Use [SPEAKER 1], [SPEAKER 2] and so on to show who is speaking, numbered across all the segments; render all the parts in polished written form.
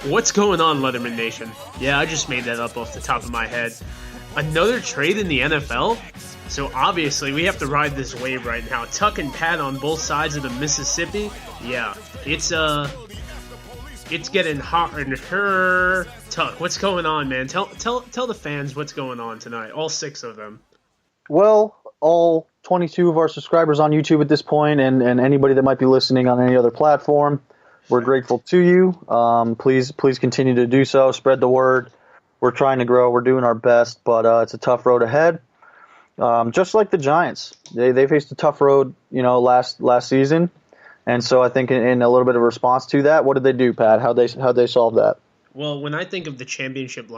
[SPEAKER 1] What's going on, Letterman Nation? Yeah, I just made that up off the top of my head. Another trade in the NFL? So obviously we have to ride this wave right now. Tuck and Pat on both sides of the Mississippi. Yeah, it's getting hot in her. Tuck, what's going on, man? Tell the fans what's going on tonight. All 6 of them.
[SPEAKER 2] Well, all 22 of our subscribers on YouTube at this point, and anybody that might be listening on any other platform, we're grateful to you. Please continue to do so. Spread the word. We're trying to grow. We're doing our best, but it's a tough road ahead. Just like the Giants, they faced a tough road, last season, and so I think in a little bit of response to that, what did they do, Pat? How'd they solve that?
[SPEAKER 1] Well, when I think of the championship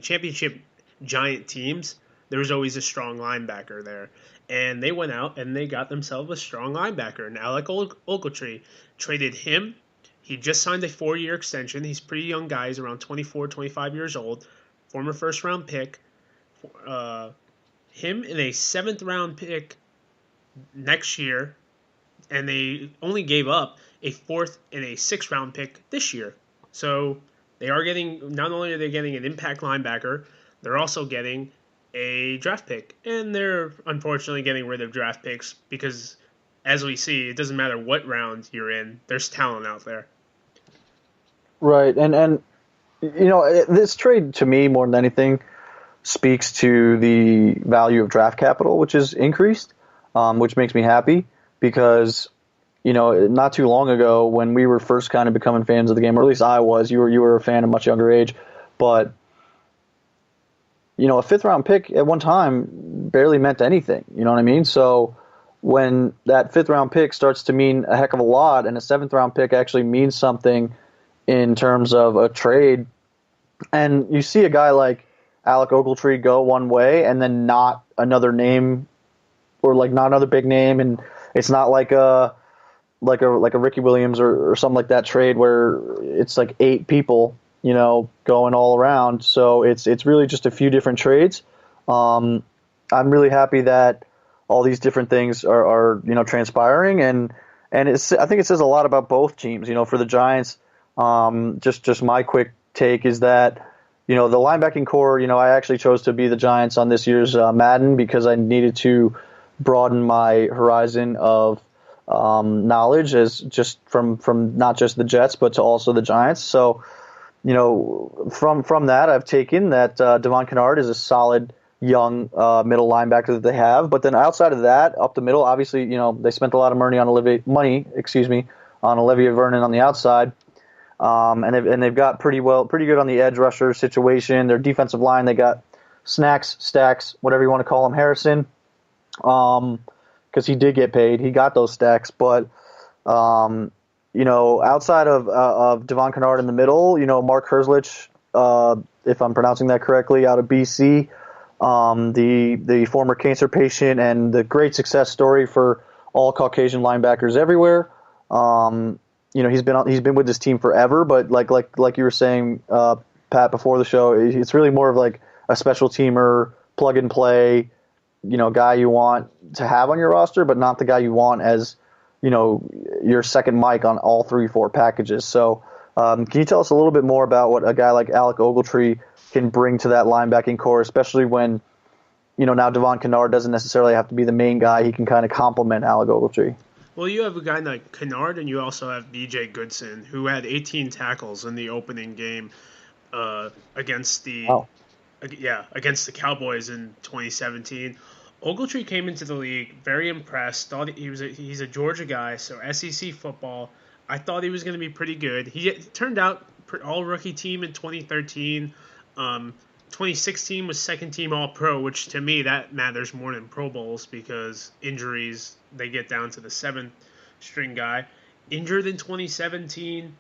[SPEAKER 1] championship Giant teams, there was always a strong linebacker there. And they went out and they got themselves a strong linebacker. And Alec Ogletree traded him. He just signed a 4-year extension. He's a pretty young guy. He's around 24, 25 years old. Former first-round pick. Him and a 7th-round pick next year. And they only gave up a 4th and a 6th-round pick this year. So they are getting, not only are they getting an impact linebacker, they're also getting a draft pick. And they're unfortunately getting rid of draft picks because, as we see, it doesn't matter what round you're in, there's talent out there.
[SPEAKER 2] Right, and this trade, to me, more than anything, speaks to the value of draft capital, which is increased, which makes me happy because, not too long ago when we were first kind of becoming fans of the game, or at least I was, you were a fan at a much younger age, but a 5th-round pick at one time barely meant anything. You know what I mean? So when that 5th-round pick starts to mean a heck of a lot and a 7th-round pick actually means something in terms of a trade, and you see a guy like Alec Ogletree go one way and then not another name or not another big name, and it's not like a Ricky Williams or something like that trade where it's like 8 people going all around. So it's really just a few different trades. I'm really happy that all these different things are transpiring, and I think it says a lot about both teams. For the Giants, just my quick take is that the linebacking core. I actually chose to be the Giants on this year's Madden because I needed to broaden my horizon of knowledge as just from not just the Jets but to also the Giants. So. From that, I've taken that Devon Kennard is a solid young middle linebacker that they have. But then outside of that, up the middle, obviously, they spent a lot of money on Olivia Vernon on the outside, and they've got pretty good on the edge rusher situation. Their defensive line, they got Stacks, whatever you want to call him, Harrison, because he did get paid. He got those stacks, but. Outside of Devon Kennard in the middle, Mark Herzlich, if I'm pronouncing that correctly, out of BC, the former cancer patient and the great success story for all Caucasian linebackers everywhere. He's been with this team forever, but like you were saying, Pat, before the show, it's really more of like a special teamer, plug and play, guy you want to have on your roster, but not the guy you want as your second mic on all 3-4 packages. So can you tell us a little bit more about what a guy like Alec Ogletree can bring to that linebacking core, especially when, now Devon Kennard doesn't necessarily have to be the main guy. He can kind of complement Alec Ogletree.
[SPEAKER 1] Well, you have a guy like Kennard, and you also have B.J. Goodson, who had 18 tackles in the opening game against the Cowboys in 2017. Ogletree came into the league very impressed. Thought he's a Georgia guy, so SEC football. I thought he was going to be pretty good. He turned out all rookie team in 2013. 2016 was second team All Pro, which to me that matters more than Pro Bowls because injuries they get down to the 7th string guy. Injured in 2017.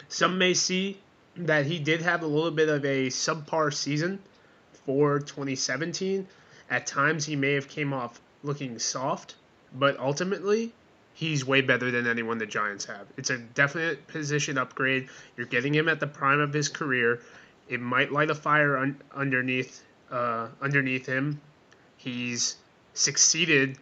[SPEAKER 1] Some may see that he did have a little bit of a subpar season for 2017. At times, he may have came off looking soft, but ultimately, he's way better than anyone the Giants have. It's a definite position upgrade. You're getting him at the prime of his career. It might light a fire underneath him. He's succeeded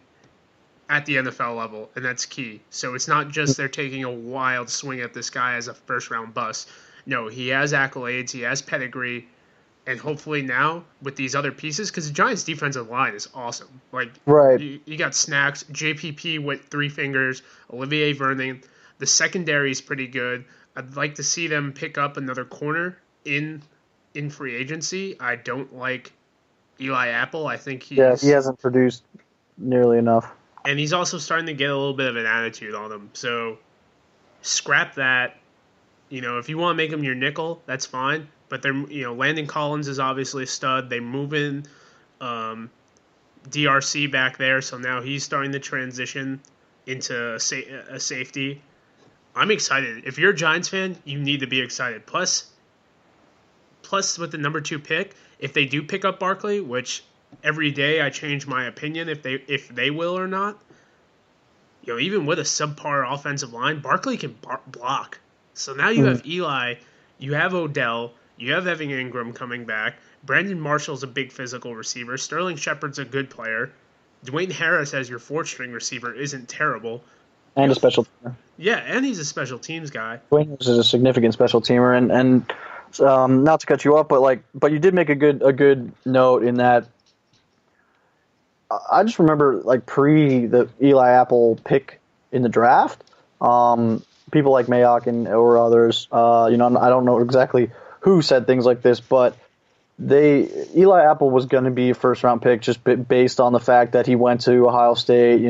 [SPEAKER 1] at the NFL level, and that's key. So it's not just they're taking a wild swing at this guy as a first round bust. No, he has accolades, he has pedigree, and hopefully now with these other pieces, because the Giants' defensive line is awesome. Like,
[SPEAKER 2] Right.
[SPEAKER 1] you got Snacks, JPP with 3 fingers, Olivier Vernon. The secondary is pretty good. I'd like to see them pick up another corner in free agency. I don't like Eli Apple. I think
[SPEAKER 2] He hasn't produced nearly enough.
[SPEAKER 1] and he's also starting to get a little bit of an attitude on him. So scrap that. If you want to make him your nickel, that's fine. But Landon Collins is obviously a stud. They move in DRC back there, so now he's starting to transition into a safety. I'm excited. If you're a Giants fan, you need to be excited. Plus with the number 2 pick, if they do pick up Barkley, which every day I change my opinion if they will or not. Even with a subpar offensive line, Barkley can block. So now you have Eli, you have Odell, you have Evan Ingram coming back. Brandon Marshall's a big physical receiver. Sterling Shepard's a good player. Dwayne Harris as your 4th-string receiver isn't terrible.
[SPEAKER 2] And a special teamer.
[SPEAKER 1] Yeah, and he's a special teams guy.
[SPEAKER 2] Dwayne Harris is a significant special teamer, and not to cut you off, but you did make a good note in that. I just remember pre the Eli Apple pick in the draft. People like Mayock or others, I don't know exactly who said things like this, but Eli Apple was going to be a first-round pick just based on the fact that he went to Ohio State.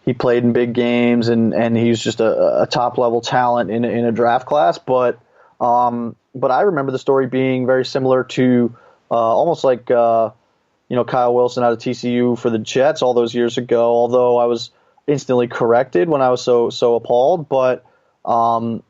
[SPEAKER 2] He played in big games, and he's just a top-level talent in a draft class. But I remember the story being very similar to almost like Kyle Wilson out of TCU for the Jets all those years ago. Although I was instantly corrected when I was so appalled. But people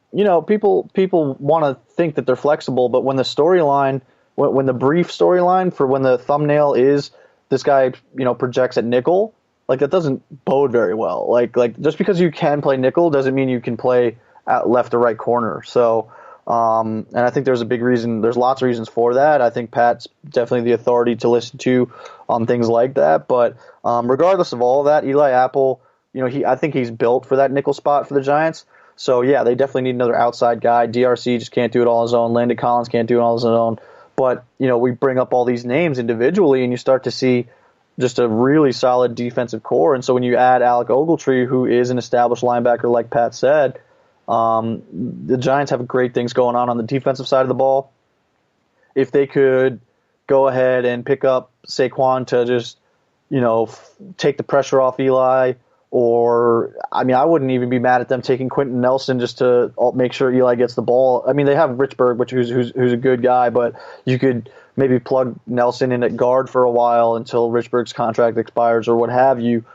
[SPEAKER 2] want to think that they're flexible, but when the storyline, when the brief storyline for when the thumbnail is this guy, projects at nickel, that doesn't bode very well. Just because you can play nickel doesn't mean you can play at left or right corner. So, and I think there's a big reason. There's lots of reasons for that. I think Pat's definitely the authority to listen to on things like that. But regardless of all of that, Eli Apple, I think he's built for that nickel spot for the Giants. So yeah, they definitely need another outside guy. DRC just can't do it all on his own. Landon Collins can't do it all on his own. But we bring up all these names individually, and you start to see just a really solid defensive core. And so when you add Alec Ogletree, who is an established linebacker, like Pat said, the Giants have great things going on the defensive side of the ball. If they could go ahead and pick up Saquon to just, take the pressure off Eli, or, I wouldn't even be mad at them taking Quentin Nelson just to make sure Eli gets the ball. They have Richburg, who's a good guy, but you could maybe plug Nelson in at guard for a while until Richburg's contract expires or what have you.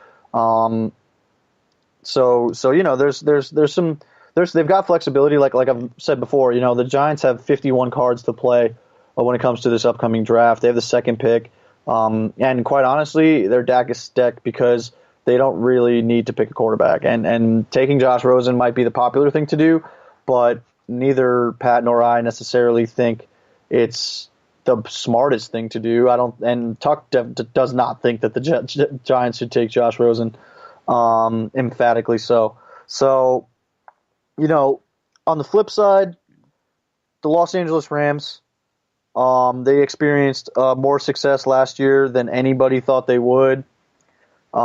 [SPEAKER 2] They've got flexibility, like I've said before. The Giants have 51 cards to play when it comes to this upcoming draft. They have the 2nd pick, and quite honestly, their deck is stacked because they don't really need to pick a quarterback. And taking Josh Rosen might be the popular thing to do, but neither Pat nor I necessarily think it's the smartest thing to do. And Tuck does not think that the Giants should take Josh Rosen, emphatically so. So, on the flip side, the Los Angeles Rams, they experienced more success last year than anybody thought they would. They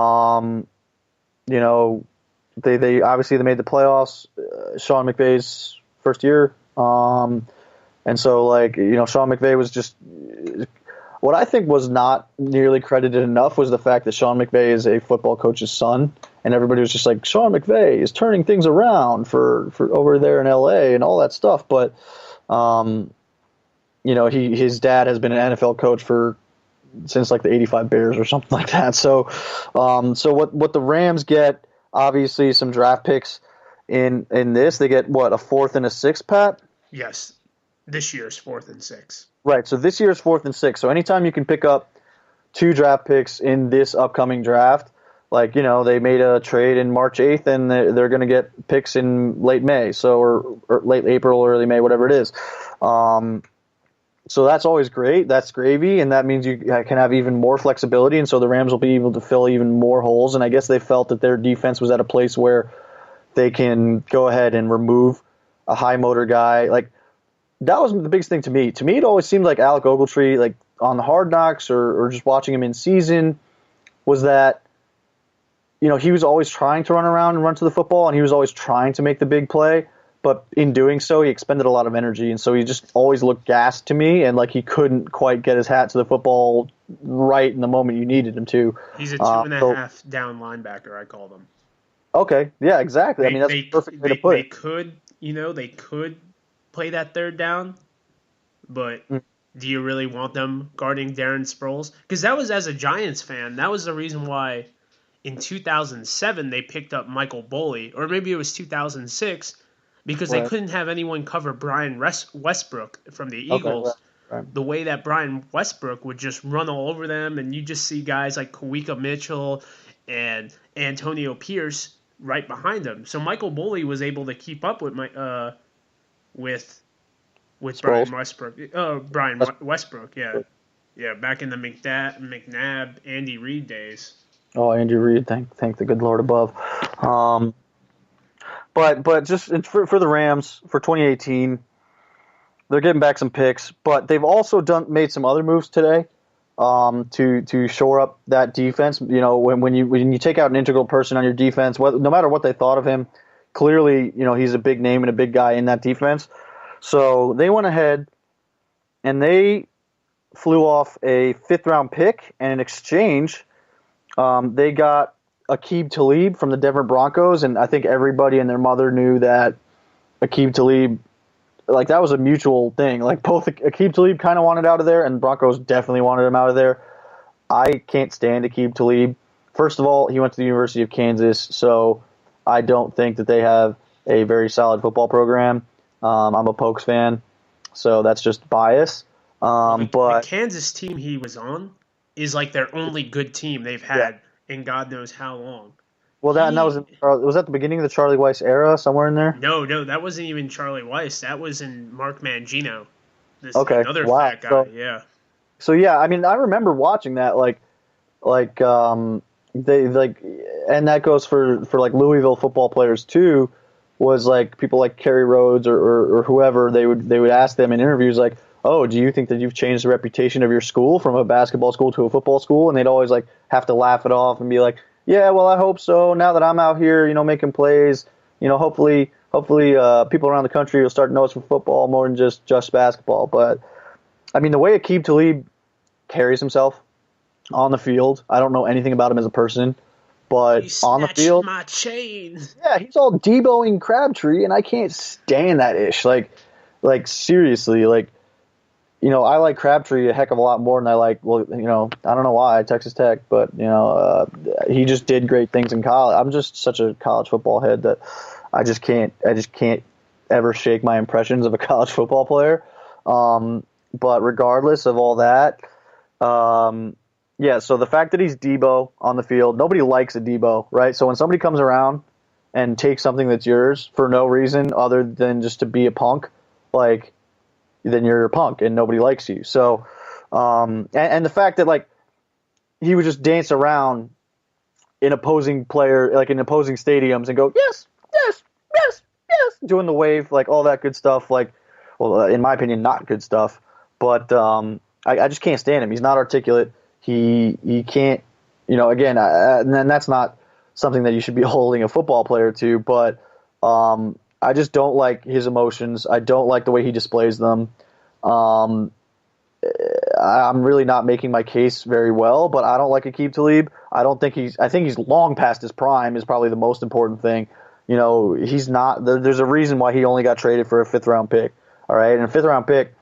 [SPEAKER 2] obviously they made the playoffs, Sean McVay's first year. And so Sean McVay was just, what I think was not nearly credited enough was the fact that Sean McVay is a football coach's son, and everybody was just like, Sean McVay is turning things around for over there in LA and all that stuff. But, his dad has been an NFL coach since the 85 Bears or something like that. So what the Rams get, obviously some draft picks in this, they get what, a 4th and a 6th, Pat?
[SPEAKER 1] Yes. This year's 4th and 6th.
[SPEAKER 2] Right. So this year's 4th and 6th. So anytime you can pick up 2 draft picks in this upcoming draft, they made a trade in March 8th and they're going to get picks in late May. So, or late April, early May, whatever it is. So that's always great. That's gravy, and that means you can have even more flexibility, and so the Rams will be able to fill even more holes. And I guess they felt that their defense was at a place where they can go ahead and remove a high motor guy. Like, that was the biggest thing to me. To me, it always seemed like Alec Ogletree, like on the Hard Knocks or just watching him in season, was that, he was always trying to run around and run to the football, and he was always trying to make the big play. But in doing so, he expended a lot of energy, and so he just always looked gassed to me, and like he couldn't quite get his hat to the football right in the moment you needed him to.
[SPEAKER 1] He's a two and a half down linebacker, I call them.
[SPEAKER 2] Okay, yeah, exactly. That's a perfect way to put it.
[SPEAKER 1] They could play that third down, but do you really want them guarding Darren Sproles? Because that was, as a Giants fan, that was the reason why in 2007 they picked up Michael Boley, or maybe it was 2006, because they couldn't have anyone cover Brian Westbrook from the Eagles.
[SPEAKER 2] Okay, right.
[SPEAKER 1] The way that Brian Westbrook would just run all over them, and you just see guys like Kawika Mitchell and Antonio Pierce right behind him. So Michael Boley was able to keep up with Brian Westbrook. Westbrook, yeah, back in the McNabb, Andy Reid days.
[SPEAKER 2] Oh, Andy Reid, thank the good Lord above. But just for the Rams for 2018, they're getting back some picks, but they've also made some other moves today to shore up that defense. When you take out an integral person on your defense, no matter what they thought of him, clearly he's a big name and a big guy in that defense. So they went ahead and they flew off a 5th-round pick, and in exchange, they got Aqib Talib from the Denver Broncos, and I think everybody and their mother knew that Aqib Talib, like, that was a mutual thing. Like, both Aqib Talib kind of wanted out of there, and Broncos definitely wanted him out of there. I can't stand Aqib Talib. First of all, he went to the University of Kansas, so I don't think that they have a very solid football program. I'm a Pokes fan, so that's just bias. But
[SPEAKER 1] the Kansas team he was on is like their only good team they've had in God knows how long.
[SPEAKER 2] Well, that was at the beginning of the Charlie Weiss era, somewhere in there.
[SPEAKER 1] No, that wasn't even Charlie Weiss. That was in Mark Mangino. Another fat guy.
[SPEAKER 2] So I mean, I remember watching that, they and that goes for like Louisville football players too. Was like people like Kerry Rhodes or whoever, they would ask them in interviews like, oh, do you think that you've changed the reputation of your school from a basketball school to a football school? And they'd always like have to laugh it off and be like, yeah, well, I hope so. Now that I'm out here, making plays, hopefully people around the country will start to know us for football more than just basketball. But I mean, the way Aqib Talib carries himself on the field, I don't know anything about him as a person. But on the field,
[SPEAKER 1] my chain.
[SPEAKER 2] Yeah, he's all Deboing Crabtree, and I can't stand that ish. Like seriously, I like Crabtree a heck of a lot more than I like. Well, I don't know why, Texas Tech, but he just did great things in college. I'm just such a college football head that I just can't ever shake my impressions of a college football player. But regardless of all that, yeah, so the fact that he's Debo on the field, nobody likes a Debo, right? So when somebody comes around and takes something that's yours for no reason other than just to be a punk, then you're a punk and nobody likes you. So, and the fact that he would just dance around in opposing stadiums and go, yes, yes, yes, yes, doing the wave, all that good stuff. In my opinion, not good stuff. But I just can't stand him. He's not articulate. He can't, again, and that's not something that you should be holding a football player to, but I just don't like his emotions. I don't like the way he displays them. I'm really not making my case very well, but I don't like Aqib Talib. I think he's long past his prime is probably the most important thing. He's not, there's a reason why he only got traded for a 5th-round pick. All right. And a 5th-round pick,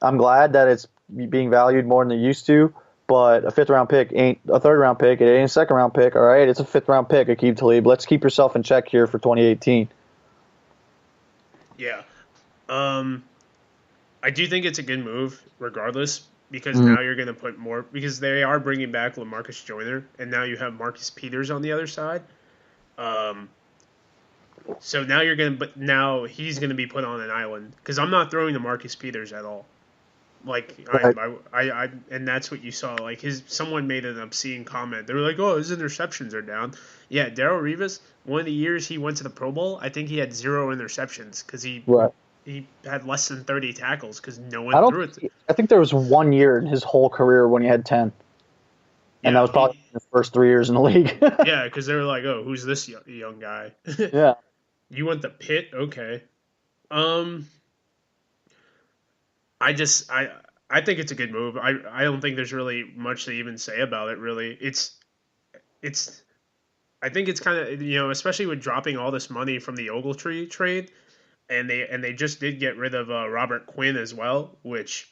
[SPEAKER 2] I'm glad that it's being valued more than it used to. But a 5th-round pick ain't a 3rd-round pick. It ain't a 2nd-round pick, all right? It's a 5th-round pick, Aqib Talib. Let's keep yourself in check here for 2018.
[SPEAKER 1] Yeah. I do think it's a good move, regardless, because now you're going to put more – because they are bringing back LaMarcus Joyner, and now you have Marcus Peters on the other side. So now now he's going to be put on an island, because I'm not throwing to Marcus Peters at all. Like
[SPEAKER 2] Right.
[SPEAKER 1] and that's what you saw. Like someone made an obscene comment. They were like, "Oh, his interceptions are down." Yeah, Darrell Revis. One of the years he went to the Pro Bowl, I think he had 0 interceptions because
[SPEAKER 2] Right.
[SPEAKER 1] he had less than 30 tackles because no one
[SPEAKER 2] I don't.
[SPEAKER 1] threw it.
[SPEAKER 2] I think there was 1 year in his whole career when he had 10, and that
[SPEAKER 1] Yeah,
[SPEAKER 2] was probably his first 3 years in the league.
[SPEAKER 1] yeah, because they were like, "Oh, who's this young guy?"
[SPEAKER 2] Yeah.
[SPEAKER 1] You want the pit? Okay. Um, I just I think it's a good move. I don't think there's really much to even say about it. Really, it's I think it's kind of especially with dropping all this money from the Ogletree trade, and they just did get rid of Robert Quinn as well, which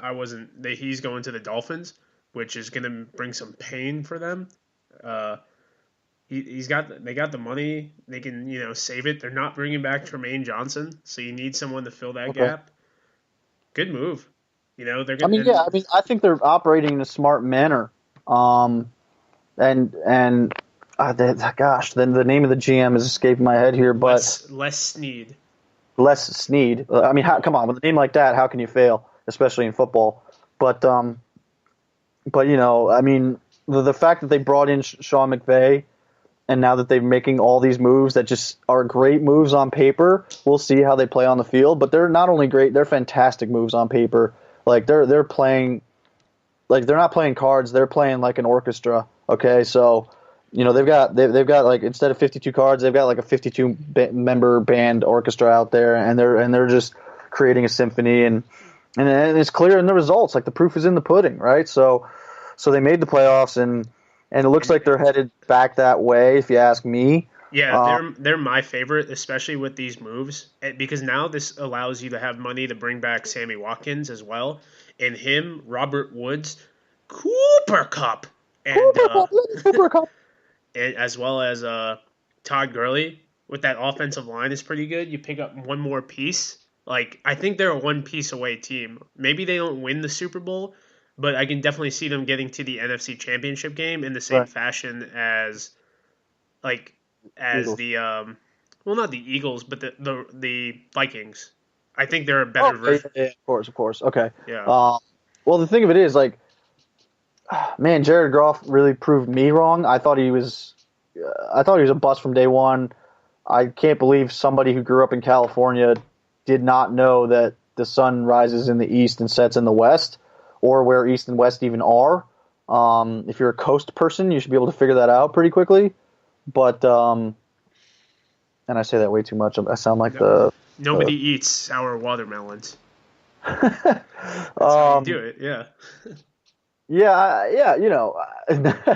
[SPEAKER 1] I wasn't. He's going to the Dolphins, which is going to bring some pain for them. Uh, they got the money. They can save it. They're not bringing back Tremaine Johnson, so you need someone to fill that
[SPEAKER 2] Okay.
[SPEAKER 1] gap. Good move. They're
[SPEAKER 2] I
[SPEAKER 1] gonna
[SPEAKER 2] mean, yeah.
[SPEAKER 1] and
[SPEAKER 2] I mean, I think they're operating in a smart manner. Um, and gosh, then the name of the GM is escaping my head here, but
[SPEAKER 1] less Snead.
[SPEAKER 2] Les Snead. I mean, come on, with a name like that, how can you fail, especially in football? But I mean, the fact that they brought in Sean McVay, and now that they're making all these moves that just are great moves on paper, we'll see how they play on the field. But they're not only great; they're fantastic moves on paper. Like they're playing, like they're not playing cards; they're playing like an orchestra. Okay, so they've got like, instead of 52 cards, they've got like a 52 member band orchestra out there, and they're just creating a symphony, and it's clear in the results. Like the proof is in the pudding, right? So they made the playoffs, and it looks
[SPEAKER 1] And
[SPEAKER 2] like they're headed back that way, if you ask me.
[SPEAKER 1] yeah,
[SPEAKER 2] Uh,
[SPEAKER 1] they're my favorite, especially with these moves, because now this allows you to have money to bring back Sammy Watkins as well, and him, Robert Woods, Cooper Cup, and
[SPEAKER 2] Cooper Cup, Cooper Cup.
[SPEAKER 1] as well as Todd Gurley with that offensive line is pretty good. You pick up one more piece. Like I think they're a one piece away team. Maybe they don't win the Super Bowl, but I can definitely see them getting to the NFC Championship game in the same
[SPEAKER 2] Right,
[SPEAKER 1] fashion like as
[SPEAKER 2] Eagles.
[SPEAKER 1] the well, not the Eagles, but the Vikings. I think they're a better
[SPEAKER 2] Okay,
[SPEAKER 1] version.
[SPEAKER 2] yeah, of course. Okay.
[SPEAKER 1] Yeah,
[SPEAKER 2] Well, the thing of it is, like, man, Jared Goff really proved me wrong. I thought he was a bust from day one. I can't believe somebody who grew up in California did not know that the sun rises in the east and sets in the west, or where east and west even are. If you're a coast person, you should be able to figure that out pretty quickly. But and I say that way too much. I sound like
[SPEAKER 1] no,
[SPEAKER 2] the
[SPEAKER 1] nobody eats sour watermelons. That's how you do
[SPEAKER 2] um,
[SPEAKER 1] it. Yeah.
[SPEAKER 2] yeah,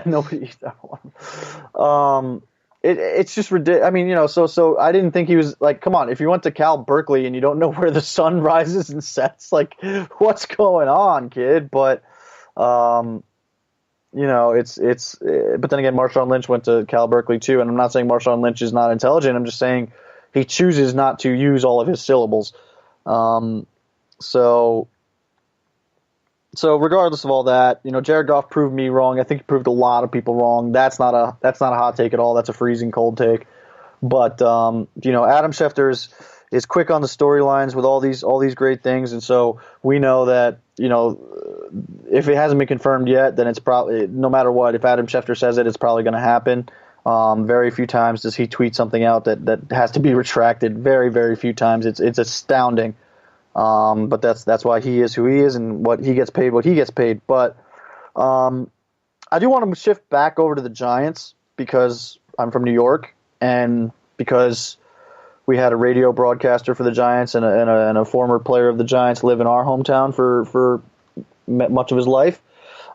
[SPEAKER 2] nobody eats that one. It's just ridiculous. I mean, so I didn't think he was like, come on, if you went to Cal Berkeley and you don't know where the sun rises and sets, like, what's going on, kid? But, but then again, Marshawn Lynch went to Cal Berkeley too, and I'm not saying Marshawn Lynch is not intelligent. I'm just saying he chooses not to use all of his syllables. Um, so. So regardless of all that, Jared Goff proved me wrong. I think he proved a lot of people wrong. That's not a hot take at all. That's a freezing cold take. But Adam Schefter is quick on the storylines with all these great things, and so we know that if it hasn't been confirmed yet, then it's probably, no matter what, if Adam Schefter says it, it's probably going to happen. Very few times does he tweet something out that has to be retracted. Very, very few times. It's astounding. But that's why he is who he is, and what he gets paid. But I do want to shift back over to the Giants because I'm from New York, and because we had a radio broadcaster for the Giants and a former player of the Giants live in our hometown for much of his life.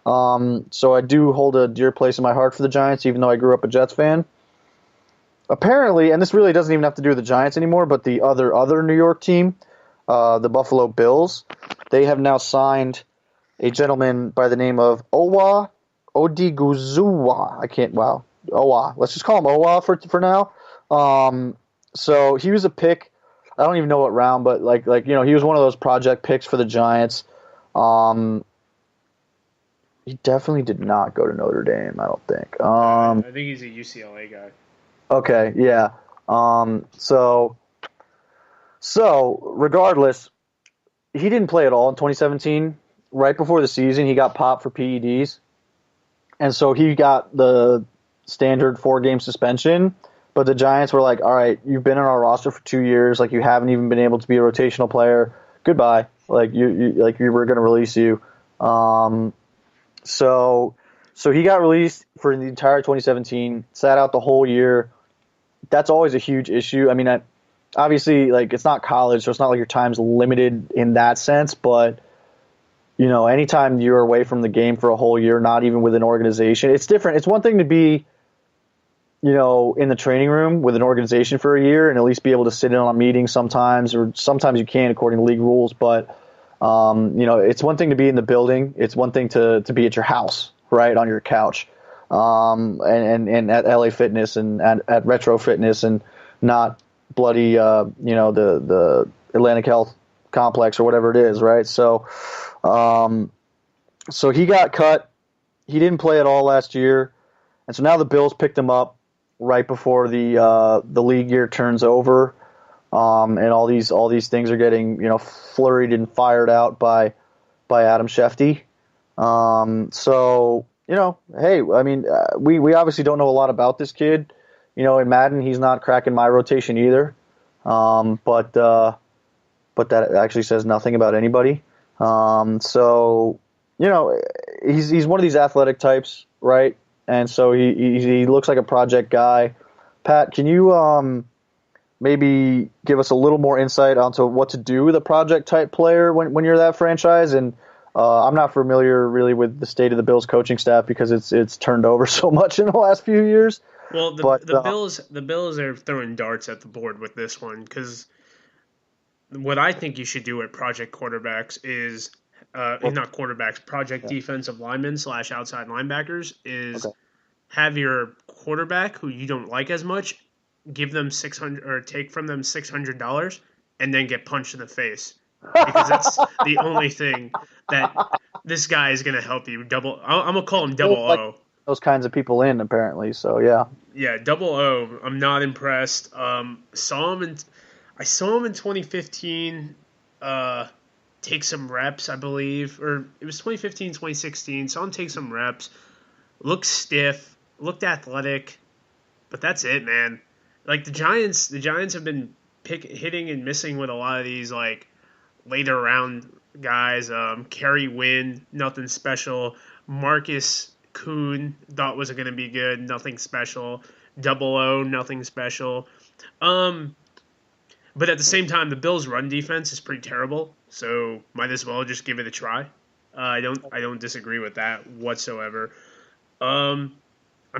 [SPEAKER 2] So I do hold a dear place in my heart for the Giants, even though I grew up a Jets fan. Apparently, and this really doesn't even have to do with the Giants anymore, but the other New York team, the Buffalo Bills, they have now signed a gentleman by the name of Owa Odiguzua. Owa. Let's just call him Owa for now. So he was a pick. I don't even know what round, but he was one of those project picks for the Giants. He definitely did not go to Notre Dame, I don't think.
[SPEAKER 1] I think he's a UCLA guy.
[SPEAKER 2] Okay, yeah. So regardless, he didn't play at all in 2017. Right before the season, he got popped for PEDs, and so he got the standard 4-game suspension. But the Giants were like, "All right, you've been on our roster for 2 years. Like, you haven't even been able to be a rotational player. Goodbye. Like, we were going to release you." So he got released for the entire 2017. Sat out the whole year. That's always a huge issue. I mean, obviously, like, it's not college, so it's not like your time's limited in that sense. But anytime you're away from the game for a whole year, not even with an organization, it's different. It's one thing to be, in the training room with an organization for a year and at least be able to sit in on meetings sometimes, or sometimes you can according to league rules. But, it's one thing to be in the building. It's one thing to be at your house, right, on your couch, and at LA Fitness and at Retro Fitness and not bloody, the Atlantic Health Complex or whatever it is, right? So he got cut. He didn't play at all last year, and so now the Bills picked him up right before the league year turns over, and all these things are getting flurried and fired out by Adam Schefter. Hey, I mean, we obviously don't know a lot about this kid. In Madden, he's not cracking my rotation either, but that actually says nothing about anybody. He's one of these athletic types, right? And so he looks like a project guy. Pat, can you maybe give us a little more insight onto what to do with a project type player when you're that franchise? And I'm not familiar really with the state of the Bills coaching staff because it's turned over so much in the last few years.
[SPEAKER 1] Well, the Bills are throwing darts at the board with this one because what I think you should do at project quarterbacks is project defensive linemen / outside linebackers is have your quarterback who you don't like as much, give them $600 or take from them $600 and then get punched in the face. Because that's the only thing that this guy is going to help you. I'm going to call him double O.
[SPEAKER 2] Those kinds of people in, apparently, so yeah.
[SPEAKER 1] Yeah, double O. I'm not impressed. I saw him in 2015 take some reps, I believe. Or it was 2015, 2016. Saw him take some reps. Looked stiff. Looked athletic. But that's it, man. Like, the Giants have been hitting and missing with a lot of these, like, later round guys. Kerry Wynn, nothing special. Marcus Kuhn, thought was going to be good, nothing special. Double O, nothing special. But at the same time, the Bills' run defense is pretty terrible, so might as well just give it a try. I don't disagree with that whatsoever. I'm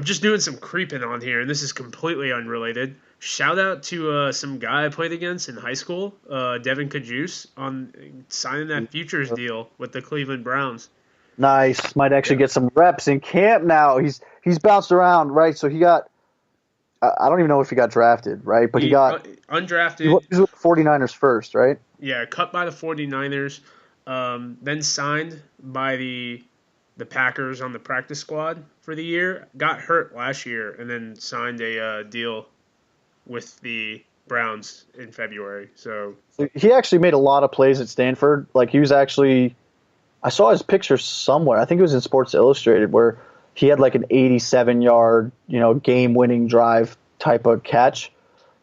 [SPEAKER 1] just doing some creeping on here, and this is completely unrelated. Shout out to some guy I played against in high school, Devin Kajus, on signing that futures deal with the Cleveland Browns.
[SPEAKER 2] Nice. Might actually get some reps in camp now. He's bounced around, right? So he got – I don't even know if he got drafted, right? But he got –
[SPEAKER 1] undrafted.
[SPEAKER 2] He was with the 49ers first, right?
[SPEAKER 1] Yeah, cut by the 49ers, then signed by the Packers on the practice squad for the year. Got hurt last year and then signed a deal with the Browns in February. So
[SPEAKER 2] he actually made a lot of plays at Stanford. Like, he was actually – I saw his picture somewhere. I think it was in Sports Illustrated where he had like an 87-yard, game-winning drive type of catch.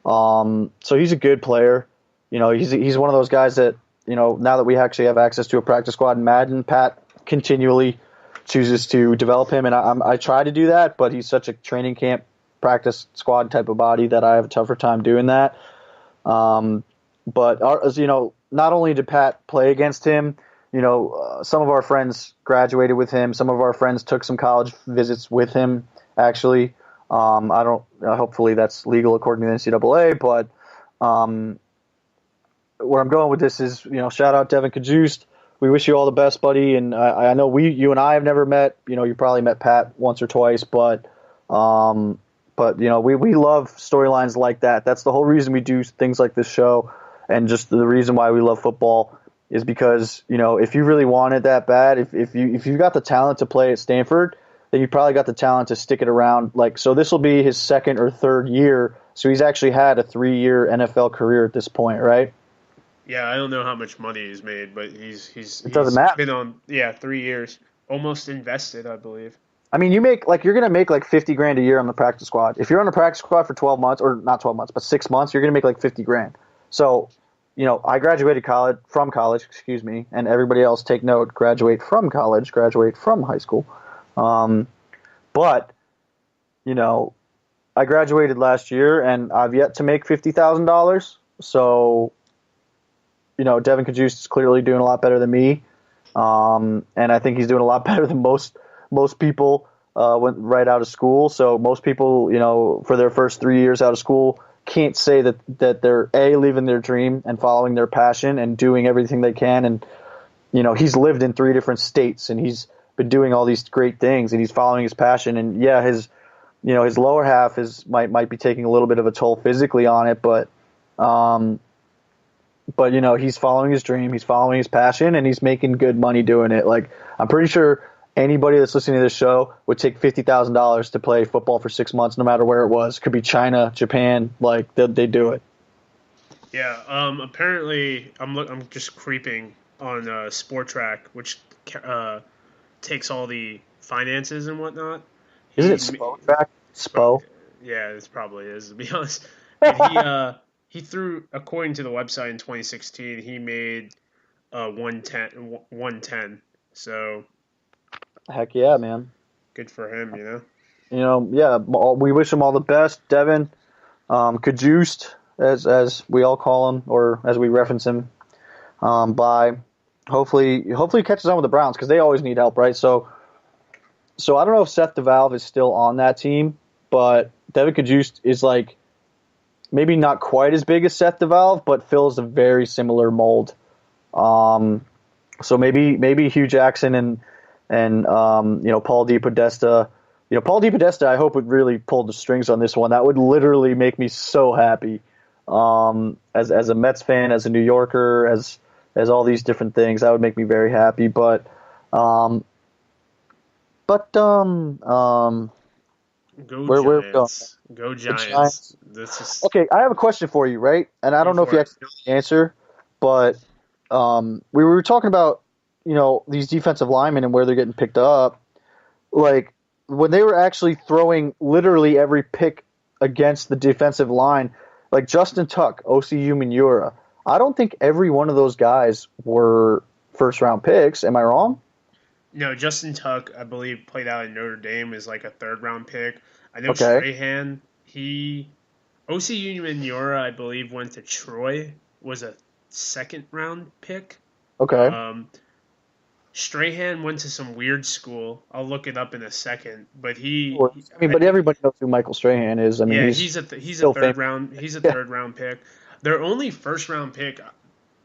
[SPEAKER 2] So he's a good player. He's one of those guys that, now that we actually have access to a practice squad in Madden, Pat continually chooses to develop him, and I try to do that, but he's such a training camp practice squad type of body that I have a tougher time doing that. But not only did Pat play against him, some of our friends graduated with him. Some of our friends took some college visits with him, actually. Hopefully that's legal according to the NCAA, but where I'm going with this is, shout out Devin Kajust. We wish you all the best, buddy. And I know you and I have never met. You probably met Pat once or twice, but we love storylines like that. That's the whole reason we do things like this show, and just the reason why we love football is because, if you really want it that bad, if you got the talent to play at Stanford, then you probably got the talent to stick it around. So this will be his second or third year. So he's actually had a 3-year NFL career at this point, right?
[SPEAKER 1] Yeah, I don't know how much money he's made, but
[SPEAKER 2] It doesn't
[SPEAKER 1] he's
[SPEAKER 2] matter.
[SPEAKER 1] been on 3 years, almost invested, I believe.
[SPEAKER 2] I mean, you're gonna make like 50 grand a year on the practice squad. If you're on the practice squad for 12 months, or not 12 months, but 6 months, you're gonna make like 50 grand. So, I graduated from college, excuse me, and everybody else take note: graduate from college, graduate from high school. Um, but you know, I graduated last year, and I've yet to make $50,000. So, Devin Kajust is clearly doing a lot better than me. And I think he's doing a lot better than most people went right out of school. So most people, for their first 3 years out of school, can't say that they're living their dream and following their passion and doing everything they can. And he's lived in 3 different states, and he's been doing all these great things, and he's following his passion. And yeah, his lower half might be taking a little bit of a toll physically on it, but he's following his dream, he's following his passion, and he's making good money doing it. Like, I'm pretty sure anybody that's listening to this show would take $50,000 to play football for 6 months, no matter where it was. Could be China, Japan, like they do it.
[SPEAKER 1] Yeah. Apparently, I'm just creeping on Sport Track, which takes all the finances and whatnot.
[SPEAKER 2] Isn't
[SPEAKER 1] He
[SPEAKER 2] it Spo track? Spo.
[SPEAKER 1] Yeah, this probably is, to be honest. But he threw, according to the website in 2016, he made 110. So
[SPEAKER 2] Heck yeah, man.
[SPEAKER 1] good for him, you know.
[SPEAKER 2] Yeah, we wish him all the best, Devin. Kajust, as we all call him, or as we reference him, by hopefully he catches on with the Browns, because they always need help, right? So I don't know if Seth DeValve is still on that team, but Devin Kajust is like maybe not quite as big as Seth DeValve, but fills a very similar mold. So maybe Hugh Jackson and Paul DePodesta. Paul DePodesta, I hope would really pull the strings on this one. That would literally make me so happy. As a Mets fan, as a New Yorker, as all these different things, that would make me very happy.
[SPEAKER 1] Go
[SPEAKER 2] where are we going?
[SPEAKER 1] Giants. Go
[SPEAKER 2] The
[SPEAKER 1] Giants.
[SPEAKER 2] Giants.
[SPEAKER 1] This is
[SPEAKER 2] Okay, I have a question for you, right? And I
[SPEAKER 1] go
[SPEAKER 2] don't know if
[SPEAKER 1] for
[SPEAKER 2] you
[SPEAKER 1] it.
[SPEAKER 2] actually know the answer, but we were talking about these defensive linemen and where they're getting picked up. Like, when they were actually throwing literally every pick against the defensive line, like Justin Tuck, OCU Manura. I don't think every one of those guys were first round picks. Am I wrong?
[SPEAKER 1] No, Justin Tuck, I believe, played out in Notre Dame as like a third round pick. I know
[SPEAKER 2] Okay.
[SPEAKER 1] Strahan, OCU Manura, I believe, went to Troy, was a second round pick.
[SPEAKER 2] Okay.
[SPEAKER 1] Um, Strahan went to some weird school. I'll look it up in a second, but
[SPEAKER 2] I mean, but everybody knows who Michael Strahan is. I mean,
[SPEAKER 1] yeah,
[SPEAKER 2] he's
[SPEAKER 1] he's a
[SPEAKER 2] still famous. Yeah.
[SPEAKER 1] third round pick. Their only first round pick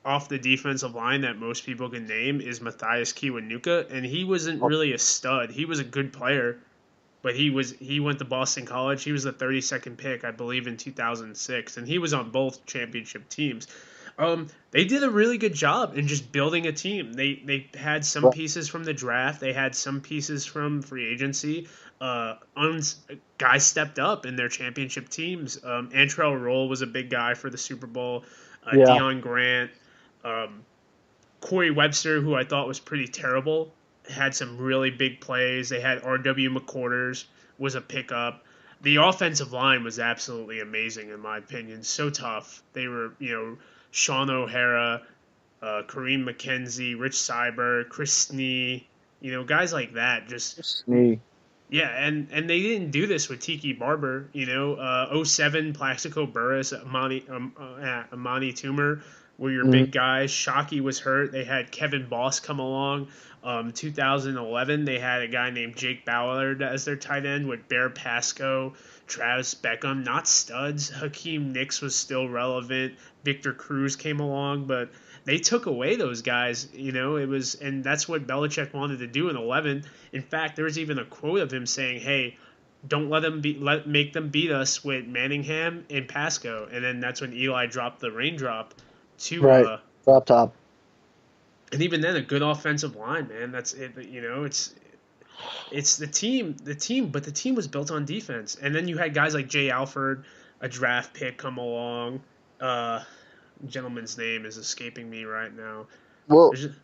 [SPEAKER 1] off the defensive line that most people can name is Matthias Kiwanuka, and he wasn't really a stud. He was a good player, but he went to Boston College. He was the 32nd pick, I believe, in 2006, and he was on both championship teams. They did a really good job in just building a team. They had some pieces from the draft. They had some pieces from free agency. Guys stepped up in their championship teams. Antrell Roll was a big guy for the Super Bowl.
[SPEAKER 2] Yeah.
[SPEAKER 1] Deion Grant, um, Corey Webster, who I thought was pretty terrible, had some really big plays. They had R.W. McQuarters was a pickup. The offensive line was absolutely amazing in my opinion. So tough. They were, Sean O'Hara, Kareem McKenzie, Rich Cyber, Chris Snee, guys like that. Just
[SPEAKER 2] Sneak.
[SPEAKER 1] yeah, and they didn't do this with Tiki Barber. '07 Plaxico Burress, Amani Toomer were your
[SPEAKER 2] Mm,
[SPEAKER 1] big guys. Shockey was hurt. They had Kevin Boss come along. 2011, they had a guy named Jake Ballard as their tight end with Bear Pasco, Travis Beckham, not studs. Hakeem Nicks was still relevant. Victor Cruz came along, but they took away those guys. And that's what Belichick wanted to do in 11. In fact, there was even a quote of him saying, "Hey, don't make them beat us with Manningham and Pasco." And then that's when Eli dropped the raindrop to
[SPEAKER 2] right. Drop top.
[SPEAKER 1] and even then a good offensive line, man. That's it. It's but the team was built on defense. And then you had guys like Jay Alford, a draft pick, come along. gentleman's name is escaping me right now.
[SPEAKER 2] Well,
[SPEAKER 1] There's just,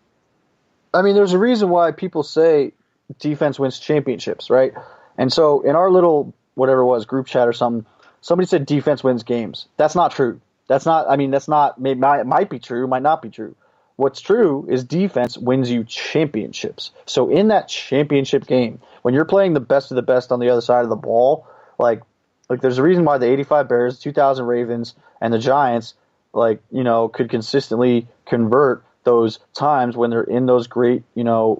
[SPEAKER 2] I mean, there's a reason why people say defense wins championships, right? And so in our little whatever it was group chat or something, somebody said defense wins games. That's not true. That's not. I mean, that's not. It might be true. Might not be true. What's true is defense wins you championships. So in that championship game, when you're playing the best of the best on the other side of the ball, like there's a reason why the '85 Bears, 2000 Ravens, and the Giants, could consistently convert those times when they're in those great, when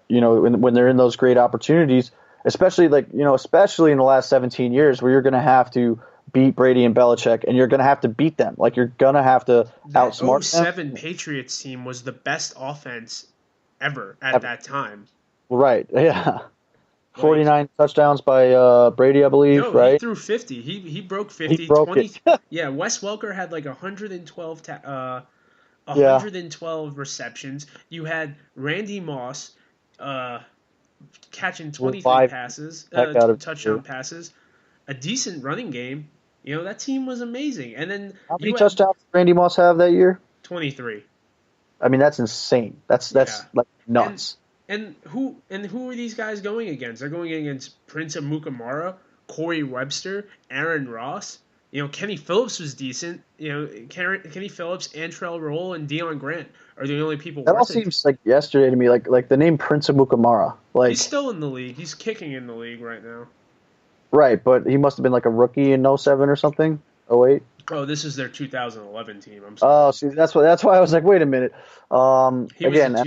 [SPEAKER 2] they're in those great opportunities, especially especially in the last 17 years where you're going to have to beat Brady and Belichick and you're going to have to beat them. Like you're going to have to outsmart
[SPEAKER 1] that
[SPEAKER 2] them.
[SPEAKER 1] 07 Patriots team was the best offense ever at that time.
[SPEAKER 2] Right. Yeah. 49 touchdowns by Brady, I believe,
[SPEAKER 1] No,
[SPEAKER 2] right?
[SPEAKER 1] he threw 50. He broke 50.
[SPEAKER 2] He broke
[SPEAKER 1] 20.
[SPEAKER 2] it.
[SPEAKER 1] Yeah, Wes Welker had like 112
[SPEAKER 2] Yeah.
[SPEAKER 1] 112 receptions. You had Randy Moss catching
[SPEAKER 2] With
[SPEAKER 1] 23
[SPEAKER 2] five
[SPEAKER 1] passes,
[SPEAKER 2] heck out of
[SPEAKER 1] touchdown passes, a decent running game. That team was amazing. And then
[SPEAKER 2] How many touchdowns did Randy Moss have that year?
[SPEAKER 1] 23.
[SPEAKER 2] I mean, that's insane. That's like nuts.
[SPEAKER 1] And who are these guys going against? They're going against Prince of Mukamara, Corey Webster, Aaron Ross. Kenny Phillips was decent. Kenny Phillips, Antrell Roll, and Deion Grant are the only people.
[SPEAKER 2] That all seems like yesterday to me. Like the name Prince of Mukamara. Like
[SPEAKER 1] he's still in the league. He's kicking in the league right now.
[SPEAKER 2] Right, but he must have been like a rookie in 07 or something. 08.
[SPEAKER 1] Oh, this is their 2011 team. I'm sorry.
[SPEAKER 2] Oh, see, that's why I was like, wait a minute. Again,
[SPEAKER 1] yeah.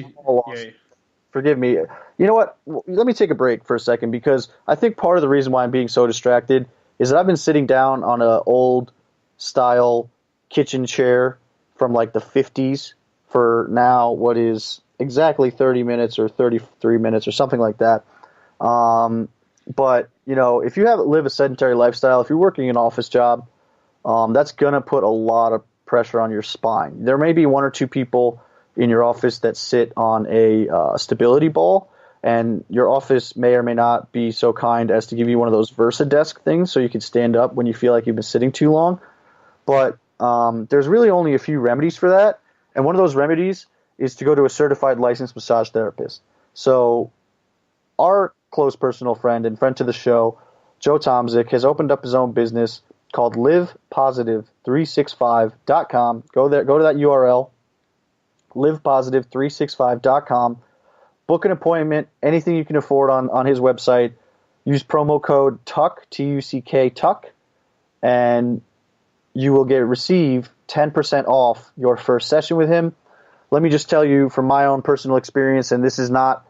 [SPEAKER 2] Forgive me. You know what? Let me take a break for a second because I think part of the reason why I'm being so distracted is that I've been sitting down on an old style kitchen chair from like the 50s for now what is exactly 30 minutes or 33 minutes or something like that. But, if you live a sedentary lifestyle, if you're working an office job, that's going to put a lot of pressure on your spine. There may be one or two people in your office that sit on a stability ball, and your office may or may not be so kind as to give you one of those VersaDesk things so you can stand up when you feel like you've been sitting too long. But there's really only a few remedies for that, and one of those remedies is to go to a certified licensed massage therapist. So our close personal friend and friend to the show, Joe Tomzik, has opened up his own business called livepositive365.com. Go there, go to that URL, livepositive365.com. Book an appointment, anything you can afford on his website. Use promo code TUCK, T-U-C-K, TUCK, and you will receive 10% off your first session with him. Let me just tell you from my own personal experience, and this is not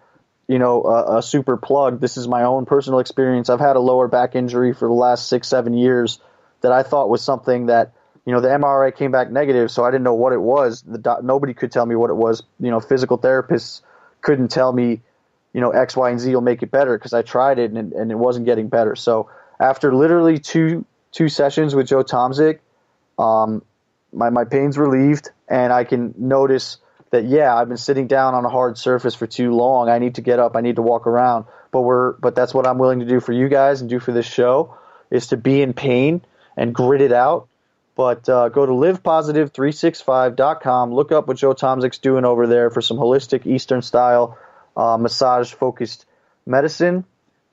[SPEAKER 2] a super plug. This is my own personal experience. I've had a lower back injury for the last 6-7 years that I thought was something that, the MRI came back negative, so I didn't know what it was. Nobody could tell me what it was. Physical therapists couldn't tell me, X, Y, and Z will make it better because I tried it and it wasn't getting better. So after literally two sessions with Joe Tomzik, my pain's relieved and I can notice that, I've been sitting down on a hard surface for too long. I need to get up. I need to walk around. But that's what I'm willing to do for you guys and do for this show is to be in pain and grit it out. But go to livepositive365.com. Look up what Joe Tomzik's doing over there for some holistic Eastern style massage-focused medicine.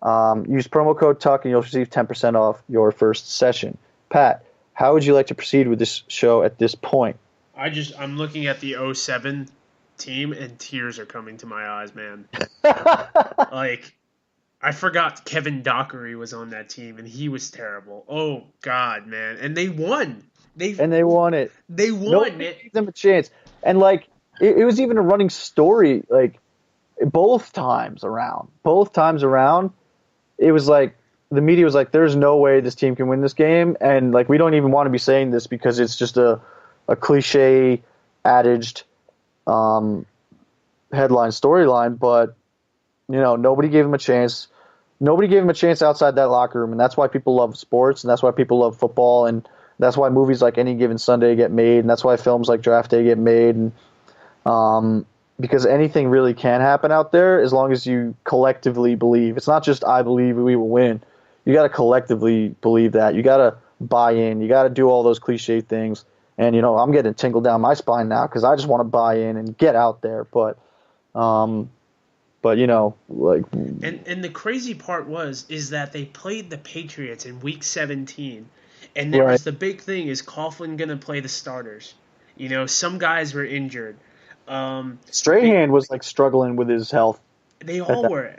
[SPEAKER 2] Use promo code TUCK and you'll receive 10% off your first session. Pat, how would you like to proceed with this show at this point?
[SPEAKER 1] I'm looking at the 07 team and tears are coming to my eyes, man. I forgot Kevin Dockery was on that team and he was terrible. Oh God, man. And they won. They
[SPEAKER 2] won it.
[SPEAKER 1] They won
[SPEAKER 2] Nobody
[SPEAKER 1] it.
[SPEAKER 2] gave them a chance. And it was even a running story, both times around, it was like the media was like, there's no way this team can win this game. And we don't even want to be saying this because it's just a cliche adaged headline storyline, but nobody gave him a chance. Nobody gave him a chance outside that locker room, and that's why people love sports, and that's why people love football, and that's why movies like Any Given Sunday get made, and that's why films like Draft Day get made, and because anything really can happen out there as long as you collectively believe. It's not just I believe we will win. You got to collectively believe that. You got to buy in. You got to do all those cliche things. And, I'm getting tingled down my spine now because I just want to buy in and get out there. But like.
[SPEAKER 1] And the crazy part is that they played the Patriots in Week 17, and there
[SPEAKER 2] Right.
[SPEAKER 1] was the big thing: is Coughlin gonna play the starters? Some guys were injured. They
[SPEAKER 2] Strahan was like struggling with his health
[SPEAKER 1] they
[SPEAKER 2] at
[SPEAKER 1] all
[SPEAKER 2] that.
[SPEAKER 1] were.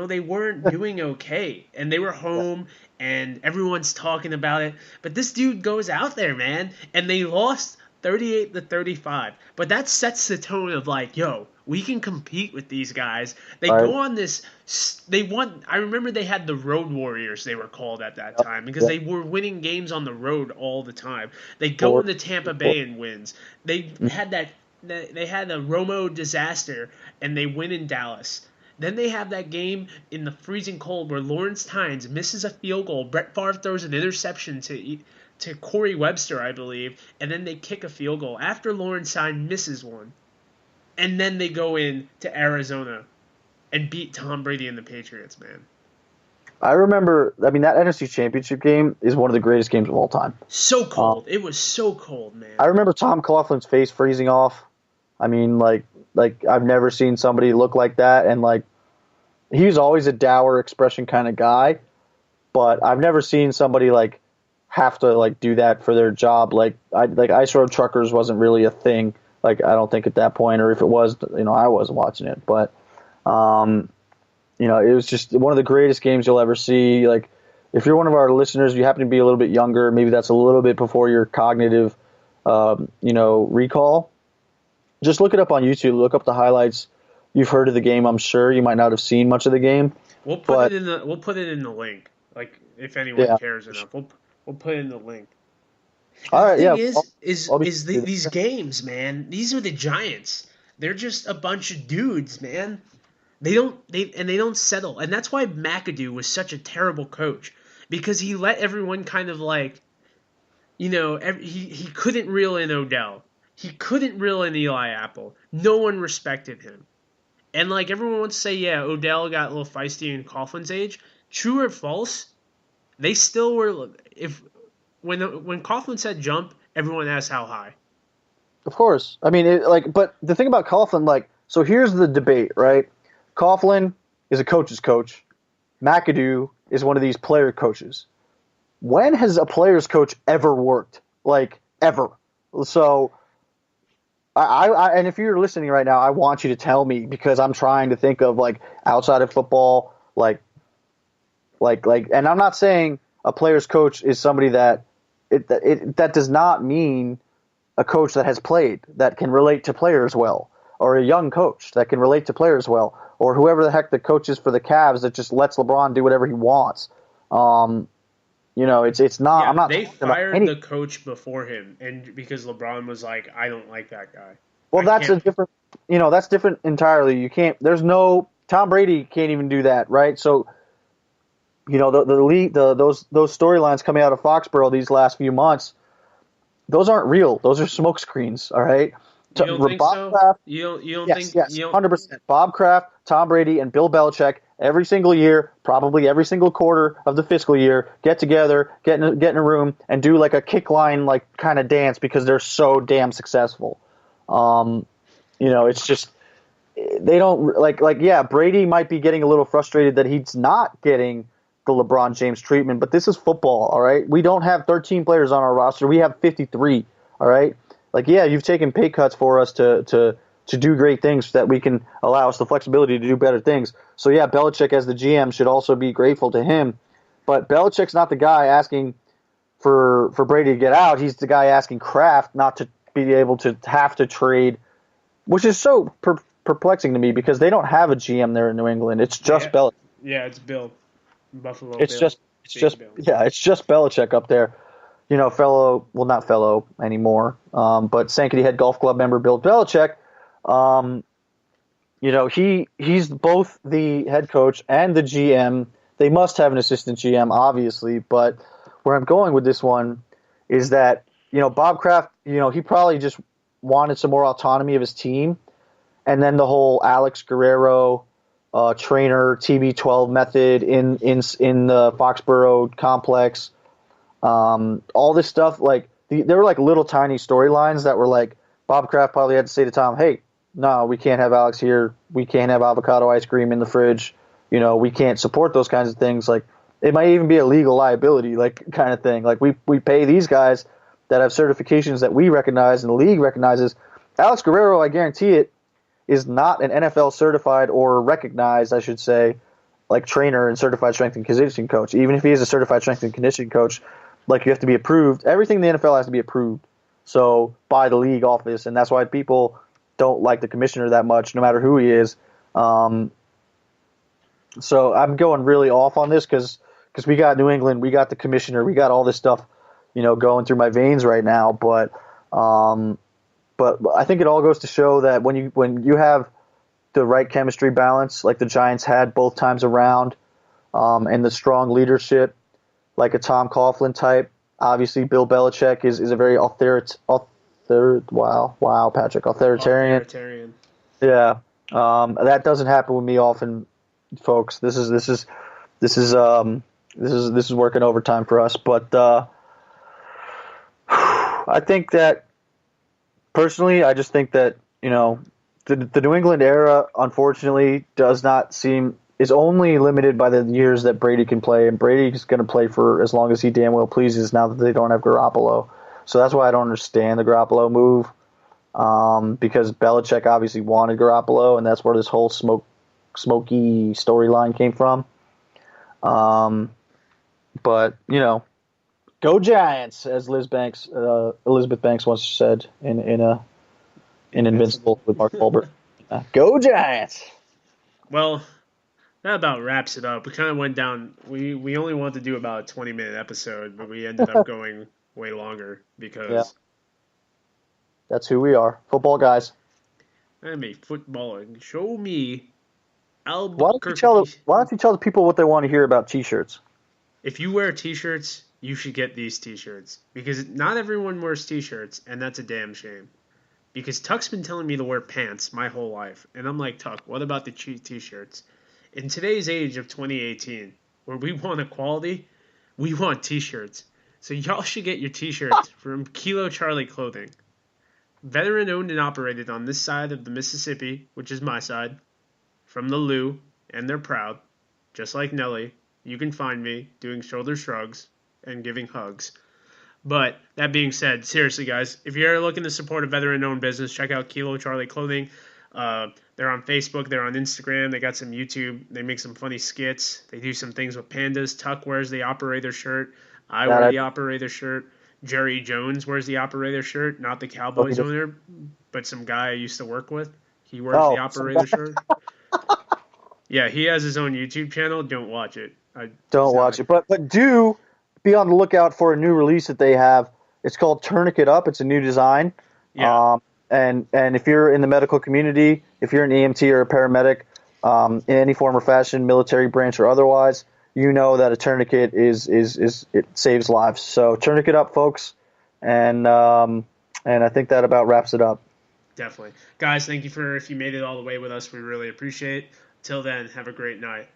[SPEAKER 1] They weren't doing okay, and they were home, and everyone's talking about it. But this dude goes out there, man, and they lost 38-35. But that sets the tone of like, yo, we can compete with these guys. They
[SPEAKER 2] Right.
[SPEAKER 1] go on this. They won. I remember they had the Road Warriors. They were called at that
[SPEAKER 2] Yep.
[SPEAKER 1] time because
[SPEAKER 2] Yep.
[SPEAKER 1] they were winning games on the road all the time. They go
[SPEAKER 2] Four.
[SPEAKER 1] into Tampa Bay and wins. They had that. They had a Romo disaster and they win in Dallas. Then they have that game in the freezing cold where Lawrence Tynes misses a field goal. Brett Favre throws an interception to Corey Webster, I believe, and then they kick a field goal after Lawrence Tynes misses one. And then they go in to Arizona and beat Tom Brady and the Patriots, man.
[SPEAKER 2] I remember, that NFC Championship game is one of the greatest games of all time.
[SPEAKER 1] So cold. It was so cold, man.
[SPEAKER 2] I remember Tom Coughlin's face freezing off. Like I've never seen somebody look like that, and like he was always a dour expression kind of guy, but I've never seen somebody like have to like do that for their job. Like ice road truckers wasn't really a thing. Like I don't think at that point, or if it was, I wasn't watching it, but it was just one of the greatest games you'll ever see. Like if you're one of our listeners, you happen to be a little bit younger, maybe that's a little bit before your cognitive, recall. Just look it up on YouTube. Look up the highlights. You've heard of the game, I'm sure. You might not have seen much of the game.
[SPEAKER 1] We'll put it in the link. Like if anyone cares enough, we'll put it in the link.
[SPEAKER 2] All right,
[SPEAKER 1] The
[SPEAKER 2] yeah.
[SPEAKER 1] thing these games, man. These are the Giants. They're just a bunch of dudes, man. They don't settle, and that's why McAdoo was such a terrible coach because he let everyone kind of like, he couldn't reel in Odell. He couldn't reel in Eli Apple. No one respected him. And like everyone wants to say, yeah, Odell got a little feisty in Coughlin's age. True or false? They still were. When Coughlin said jump, everyone asked how high.
[SPEAKER 2] Of course. But the thing about Coughlin, so here's the debate, right? Coughlin is a coach's coach. McAdoo is one of these player coaches. When has a player's coach ever worked? Like ever? So. And if you're listening right now, I want you to tell me because I'm trying to think of like outside of football, and I'm not saying a player's coach is somebody that does not mean a coach that has played that can relate to players well, or a young coach that can relate to players well, or whoever the heck the coach is for the Cavs that just lets LeBron do whatever he wants. It's not.
[SPEAKER 1] Yeah,
[SPEAKER 2] I'm not.
[SPEAKER 1] They fired the coach before him, and because LeBron was like, I don't like that guy.
[SPEAKER 2] Well, that's a different. That's different entirely. You can't. There's no. Tom Brady can't even do that, right? So, the league, those storylines coming out of Foxborough these last few months, those aren't real. Those are smoke screens. All right.
[SPEAKER 1] You don't think
[SPEAKER 2] Bob
[SPEAKER 1] so?
[SPEAKER 2] Kraft,
[SPEAKER 1] You don't
[SPEAKER 2] yes,
[SPEAKER 1] think?
[SPEAKER 2] Yes, 100%. Bob Kraft, Tom Brady, and Bill Belichick every single year, probably every single quarter of the fiscal year, get together, get in a room, and do like a kick line like kind of dance because they're so damn successful. It's just they don't yeah, Brady might be getting a little frustrated that he's not getting the LeBron James treatment, but this is football, all right? We don't have 13 players on our roster. We have 53, all right? Like, yeah, you've taken pay cuts for us to do great things so that we can allow us the flexibility to do better things. So, yeah, Belichick as the GM should also be grateful to him. But Belichick's not the guy asking for Brady to get out. He's the guy asking Kraft not to be able to have to trade, which is so perplexing to me because they don't have a GM there in New England. It's just Belichick.
[SPEAKER 1] Yeah, it's Bill. Buffalo.
[SPEAKER 2] It's
[SPEAKER 1] Bill.
[SPEAKER 2] just Belichick up there. Not fellow anymore, but Sankaty Head Golf Club member Bill Belichick. He's both the head coach and the GM. They must have an assistant GM, obviously, but where I'm going with this one is that, Bob Kraft, he probably just wanted some more autonomy of his team, and then the whole Alex Guerrero trainer TB12 method in the Foxborough complex. All this stuff, like there were like little tiny storylines that were like Bob Kraft probably had to say to Tom, "Hey, no, we can't have Alex here. We can't have avocado ice cream in the fridge. You know, we can't support those kinds of things. Like, it might even be a legal liability, like kind of thing. Like, we pay these guys that have certifications that we recognize and the league recognizes. Alex Guerrero, I guarantee it, is not an NFL certified or recognized, I should say, like trainer and certified strength and conditioning coach. Even if he is a certified strength and conditioning coach, like you have to be approved. Everything in the NFL has to be approved. So by the league office, and that's why people don't like the commissioner that much, no matter who he is. So I'm going really off on this because we got New England, we got the commissioner, we got all this stuff, going through my veins right now. But I think it all goes to show that when you have the right chemistry balance, like the Giants had both times around, and the strong leadership, like a Tom Coughlin type. Obviously, Bill Belichick is a very authoritarian. Yeah, that doesn't happen with me often, folks. This is working overtime for us. But I think that personally, I just think that the New England era, unfortunately, is only limited by the years that Brady can play, and Brady's going to play for as long as he damn well pleases now that they don't have Garoppolo. So that's why I don't understand the Garoppolo move, because Belichick obviously wanted Garoppolo, and that's where this whole smoky storyline came from. But, go Giants, as Elizabeth Banks once said in Invincible with Mark Wahlberg. Go Giants!
[SPEAKER 1] Well, that about wraps it up. We kind of went down. We only wanted to do about a 20-minute episode, but we ended up going way longer because
[SPEAKER 2] that's who we are, football guys.
[SPEAKER 1] I'm a footballer. Show me
[SPEAKER 2] Albuquerque. Why don't you tell the people what they want to hear about T-shirts?
[SPEAKER 1] If you wear T-shirts, you should get these T-shirts because not everyone wears T-shirts, and that's a damn shame. Because Tuck's been telling me to wear pants my whole life, and I'm like, Tuck, what about the T-shirts? In today's age of 2018, where we want equality, we want T-shirts. So y'all should get your T-shirts from Kilo Charlie Clothing. Veteran owned and operated on this side of the Mississippi, which is my side, from the Lou, and they're proud. Just like Nelly, you can find me doing shoulder shrugs and giving hugs. But that being said, seriously, guys, if you're looking to support a veteran-owned business, check out Kilo Charlie Clothing. They're on Facebook. They're on Instagram. They got some YouTube. They make some funny skits. They do some things with pandas. Tuck wears the operator shirt. I wear the operator shirt. Jerry Jones wears the operator shirt, not the Cowboys owner, but some guy I used to work with. He wears the operator shirt. Yeah, he has his own YouTube channel. Don't watch it.
[SPEAKER 2] Don't watch it. But do be on the lookout for a new release that they have. It's called Tourniquet Up. It's a new design.
[SPEAKER 1] Yeah.
[SPEAKER 2] And if you're in the medical community, if you're an EMT or a paramedic, in any form or fashion, military branch or otherwise, you know that a tourniquet it saves lives. So Tourniquet Up, folks, and I think that about wraps it up.
[SPEAKER 1] Definitely, guys. Thank you if you made it all the way with us. We really appreciate it. Till then, have a great night.